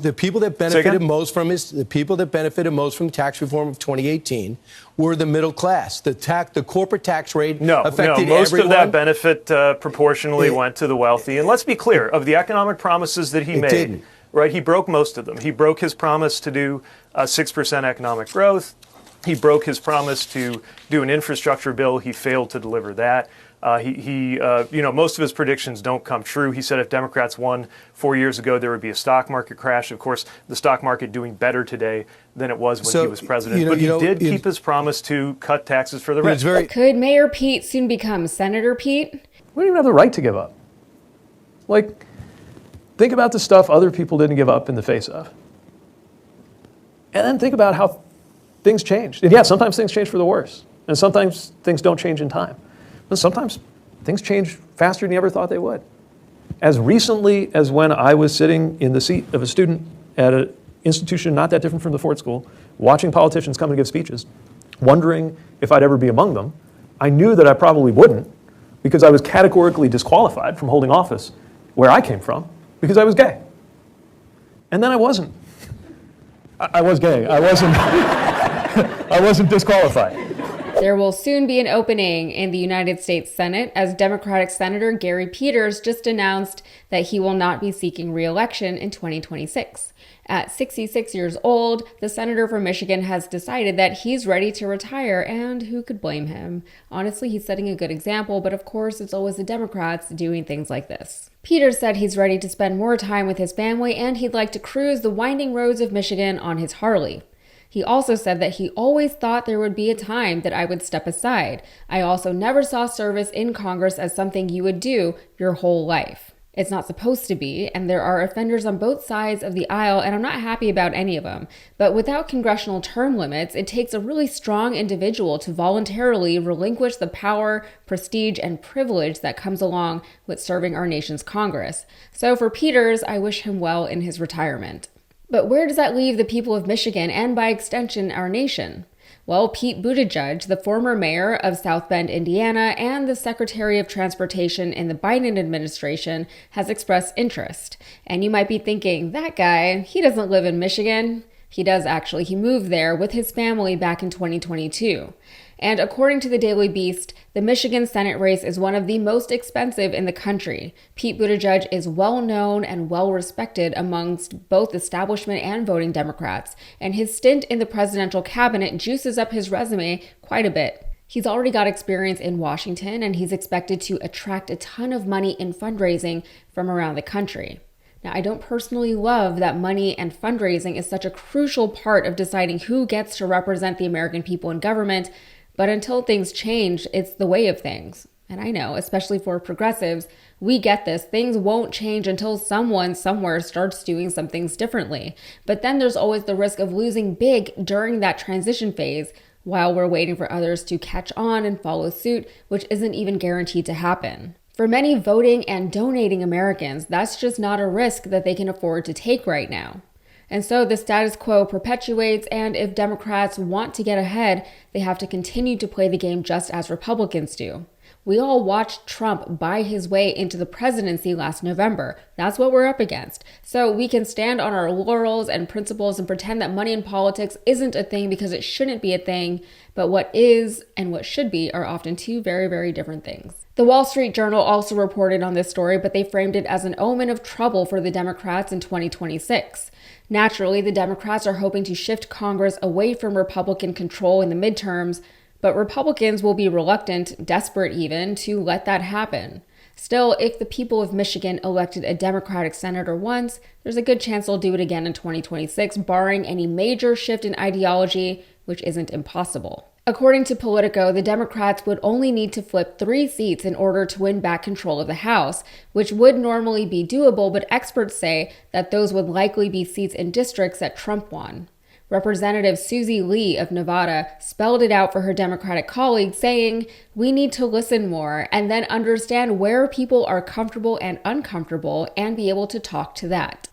The people that benefited most from tax reform of 2018 were the middle class. The corporate tax rate affected most everyone. of that benefit proportionally went to the wealthy. And let's be clear, of the economic promises that he made, right, he broke most of them. He broke his promise to do 6% economic growth. He broke his promise to do an infrastructure bill. He failed to deliver that. Most of his predictions don't come true. He said if Democrats won 4 years ago, there would be a stock market crash. Of course, the stock market doing better today than it was when he was president. But he did keep his promise to cut taxes for the rich. Could Mayor Pete soon become Senator Pete? We don't even have the right to give up. Like, think about the stuff other people didn't give up in the face of. And then think about how things changed. And yeah, sometimes things change for the worse. And sometimes things don't change in time. But sometimes things change faster than you ever thought they would. As recently as when I was sitting in the seat of a student at an institution not that different from the Ford School, watching politicians come and give speeches, wondering if I'd ever be among them, I knew that I probably wouldn't because I was categorically disqualified from holding office where I came from because I was gay. And then I wasn't. I was gay. I wasn't disqualified. There will soon be an opening in the United States Senate as Democratic Senator Gary Peters just announced that he will not be seeking re-election in 2026. At 66 years old, the senator from Michigan has decided that he's ready to retire, and who could blame him? Honestly, he's setting a good example, but of course, it's always the Democrats doing things like this. Peters said he's ready to spend more time with his family, and he'd like to cruise the winding roads of Michigan on his Harley. He also said that he always thought there would be a time that I would step aside. I also never saw service in Congress as something you would do your whole life. It's not supposed to be, and there are offenders on both sides of the aisle, and I'm not happy about any of them. But without congressional term limits, it takes a really strong individual to voluntarily relinquish the power, prestige, and privilege that comes along with serving our nation's Congress. So for Peters, I wish him well in his retirement. But where does that leave the people of Michigan and, by extension, our nation? Well, Pete Buttigieg, the former mayor of South Bend, Indiana, and the Secretary of Transportation in the Biden administration, has expressed interest. And you might be thinking, that guy, he doesn't live in Michigan. He does actually. He moved there with his family back in 2022. And according to the Daily Beast, the Michigan Senate race is one of the most expensive in the country. Pete Buttigieg is well known and well respected amongst both establishment and voting Democrats, and his stint in the presidential cabinet juices up his resume quite a bit. He's already got experience in Washington, and he's expected to attract a ton of money in fundraising from around the country. Now, I don't personally love that money and fundraising is such a crucial part of deciding who gets to represent the American people in government, but until things change, it's the way of things. And I know, especially for progressives, we get this. Things won't change until someone somewhere starts doing some things differently. But then there's always the risk of losing big during that transition phase while we're waiting for others to catch on and follow suit, which isn't even guaranteed to happen. For many voting and donating Americans, that's just not a risk that they can afford to take right now. And so the status quo perpetuates, and if Democrats want to get ahead, they have to continue to play the game just as Republicans do. We all watched Trump buy his way into the presidency last November. That's what we're up against. So we can stand on our laurels and principles and pretend that money in politics isn't a thing because it shouldn't be a thing, but what is and what should be are often two very, very different things. The Wall Street Journal also reported on this story, but they framed it as an omen of trouble for the Democrats in 2026. Naturally, the Democrats are hoping to shift Congress away from Republican control in the midterms, but Republicans will be reluctant, desperate even, to let that happen. Still, if the people of Michigan elected a Democratic senator once, there's a good chance they'll do it again in 2026, barring any major shift in ideology, which isn't impossible. According to Politico, the Democrats would only need to flip 3 seats in order to win back control of the House, which would normally be doable, but experts say that those would likely be seats in districts that Trump won. Representative Susie Lee of Nevada spelled it out for her Democratic colleagues, saying, "We need to listen more and then understand where people are comfortable and uncomfortable and be able to talk to that."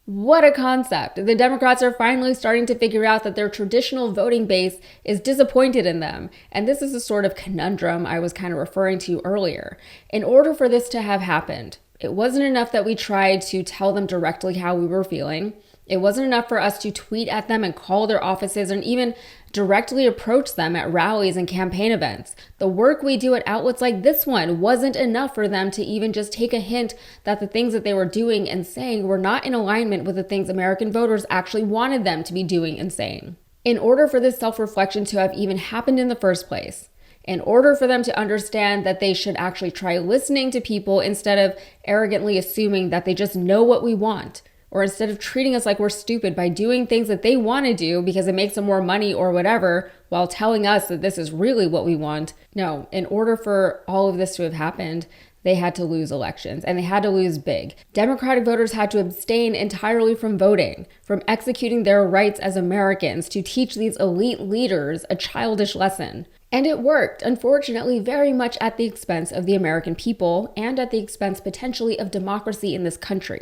What a concept. The Democrats are finally starting to figure out that their traditional voting base is disappointed in them. And this is a sort of conundrum I was kind of referring to earlier. In order for this to have happened, it wasn't enough that we tried to tell them directly how we were feeling. It wasn't enough for us to tweet at them and call their offices and even directly approach them at rallies and campaign events. The work we do at outlets like this one wasn't enough for them to even just take a hint that the things that they were doing and saying were not in alignment with the things American voters actually wanted them to be doing and saying. In order for this self-reflection to have even happened in the first place, in order for them to understand that they should actually try listening to people instead of arrogantly assuming that they just know what we want, or instead of treating us like we're stupid by doing things that they want to do because it makes them more money or whatever, while telling us that this is really what we want. No, in order for all of this to have happened, they had to lose elections, and they had to lose big. Democratic voters had to abstain entirely from voting, from executing their rights as Americans to teach these elite leaders a childish lesson. And it worked, unfortunately, very much at the expense of the American people and at the expense potentially of democracy in this country.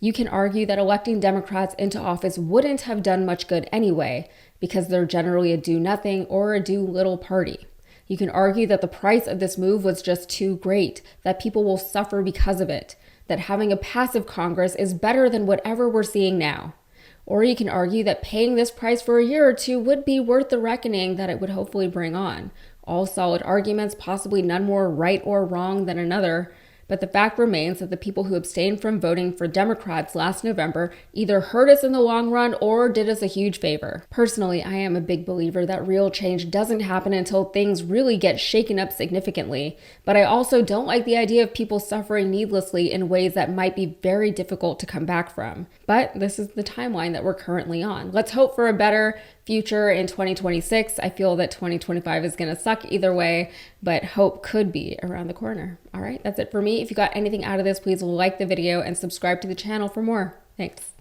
You can argue that electing Democrats into office wouldn't have done much good anyway, because they're generally a do-nothing or a do-little party. You can argue that the price of this move was just too great, that people will suffer because of it, that having a passive Congress is better than whatever we're seeing now. Or you can argue that paying this price for a year or two would be worth the reckoning that it would hopefully bring on. All solid arguments, possibly none more right or wrong than another. But the fact remains that the people who abstained from voting for Democrats last November either hurt us in the long run or did us a huge favor. Personally, I am a big believer that real change doesn't happen until things really get shaken up significantly. But I also don't like the idea of people suffering needlessly in ways that might be very difficult to come back from. But this is the timeline that we're currently on. Let's hope for a better future in 2026. I feel that 2025 is going to suck either way, but hope could be around the corner. All right, that's it for me. If you got anything out of this, please like the video and subscribe to the channel for more. Thanks.